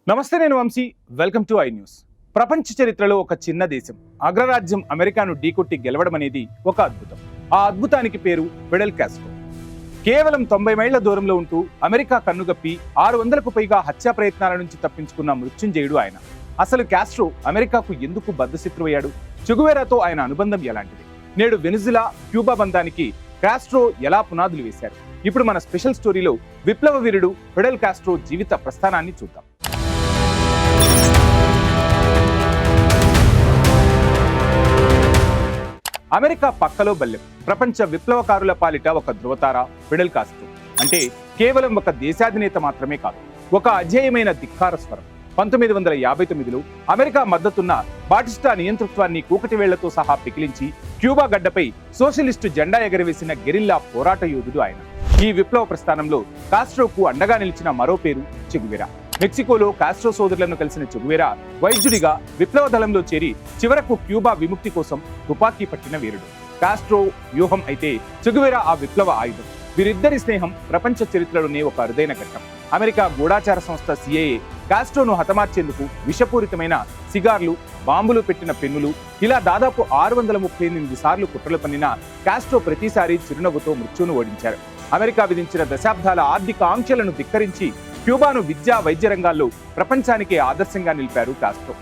నమస్తే, నేను Vamshi. Welcome to iNews. ప్రపంచ చరిత్రలో ఒక చిన్న దేశం అగ్రరాజ్యం అమెరికాను ఢీకొట్టి గెలవడం అనేది ఒక అద్భుతం. ఆ అద్భుతానికి పేరు ఫిడెల్ కాస్ట్రో. కేవలం 90 మైళ్ల దూరంలో ఉంటూ అమెరికా కన్నుగప్పి 600కు పైగా హత్యా ప్రయత్నాల నుంచి తప్పించుకున్న మృత్యుంజయుడు ఆయన. అసలు కాస్ట్రో అమెరికాకు ఎందుకు బద్ధశత్రువయ్యాడు? చెగువేరాతో ఆయన అనుబంధం ఎలాంటిది? నేడు వెనిజులా, క్యూబా బంధానికి కాస్ట్రో ఎలా పునాదులు వేశారు? ఇప్పుడు మన స్పెషల్ స్టోరీలో విప్లవ వీరుడు ఫిడెల్ కాస్ట్రో జీవిత ప్రస్థానాన్ని చూద్దాం. అమెరికా పక్కలో బల్లెం, ప్రపంచ విప్లవకారుల పాలిట ఒక ధృవతార ఫిడెల్ కాస్ట్రో. అంటే కేవలం ఒక దేశాధినేత మాత్రమే కాదు, ఒక అజేయమైన ధిక్కార స్వరం. 1959లో అమెరికా మద్దతున్న బాటిస్టా నియంతృత్వాన్ని కూకటి వేళ్లతో సహా పికిలించి క్యూబా గడ్డపై సోషలిస్టు జెండా ఎగరవేసిన గెరిల్లా పోరాట యోధుడు ఆయన. ఈ విప్లవ ప్రస్థానంలో కాస్ట్రోకు అండగా నిలిచిన మరో పేరు చెగువేరా. మెక్సికోలో కాస్ట్రో సోదరులను కలిసిన చెగువేరా వైద్యుడిగా విప్లవ దళంలో చేరి చివరకు క్యూబా విముక్తి కోసం తుపాకీ పట్టిన వీరుడు. కాస్ట్రో వ్యూహం అయితే చెగువేరా ఆ విప్లవ ఆయుధం. వీరిద్దరి స్నేహం ప్రపంచ చరిత్రలోనే ఒక అరుదైన ఘట్టం. అమెరికా గూఢాచార సంస్థ సిఐఏ కాస్ట్రోను హతమార్చేందుకు విషపూరితమైన సిగార్లు, బాంబులు పెట్టిన పెన్నులు, ఇలా దాదాపు 638 సార్లు కుట్రలు పన్నిన కాస్ట్రో ప్రతిసారి చిరునవ్వుతో మృత్యును ఓడించారు. అమెరికా విధించిన దశాబ్దాల ఆర్థిక ఆంక్షలను ధిక్కరించి క్యూబాను విద్యా, వైద్య రంగాల్లో ప్రపంచానికే ఆదర్శంగా నిలిపారు కాస్ట్రో.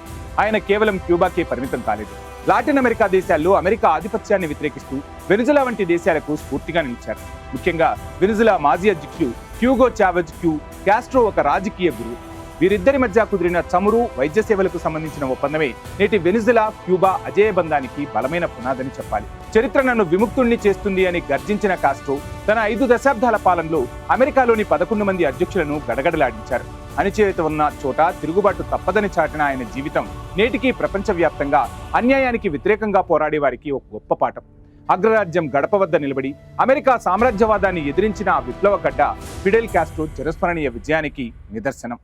ఆయన కేవలం క్యూబాకే పరిమితం కాలేదు. లాటిన్ అమెరికా దేశాల్లో అమెరికా ఆధిపత్యాన్ని వ్యతిరేకిస్తూ వెనిజులా వంటి దేశాలకు స్ఫూర్తిగా నిలిచారు. ముఖ్యంగా వెనిజులా మాజీ అధ్యక్షుడు హ్యూగో చావెజ్ కాస్ట్రో ఒక రాజకీయ గురువు. వీరిద్దరి మధ్య కుదిరిన చమురు, వైద్య సేవలకు సంబంధించిన ఒప్పందమే నేటి వెనిజులా, క్యూబా అజేయ బంధానికి బలమైన పునాదని చెప్పాలి. చరిత్ర నన్ను విముక్తుణ్ణి చేస్తుంది అని గర్జించిన కాస్ట్రో తన 5 దశాబ్దాల పాలనలో అమెరికాలోని 11 మంది అధ్యక్షులను గడగడలాడించారు. అణచివేత ఉన్న చోట తిరుగుబాటు తప్పదని చాటిన ఆయన జీవితం నేటికీ ప్రపంచవ్యాప్తంగా అన్యాయానికి వ్యతిరేకంగా పోరాడే వారికి ఒక గొప్ప పాఠం. అగ్రరాజ్యం గడప వద్ద నిలబడి అమెరికా సామ్రాజ్యవాదాన్ని ఎదిరించిన ఆ విప్లవ గడ్డ ఫిడెల్ కాస్ట్రో చిరస్మరణీయ విజయానికి నిదర్శనం.